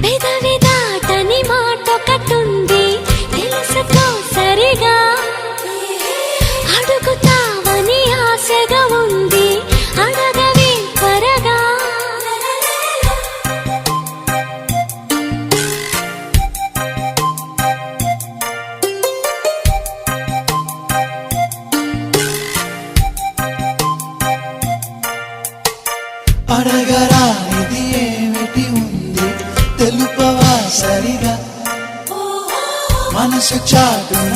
పెదవి దాటని మాటొకటుంది తెలుసుకో సరిగా, అడుగుతావని ఆశగా ఉంది అడగవే త్వరగా. అడగరా ఇది ఏమిటి ఉంది తెలుపవా సరిగా, మనసు చాటున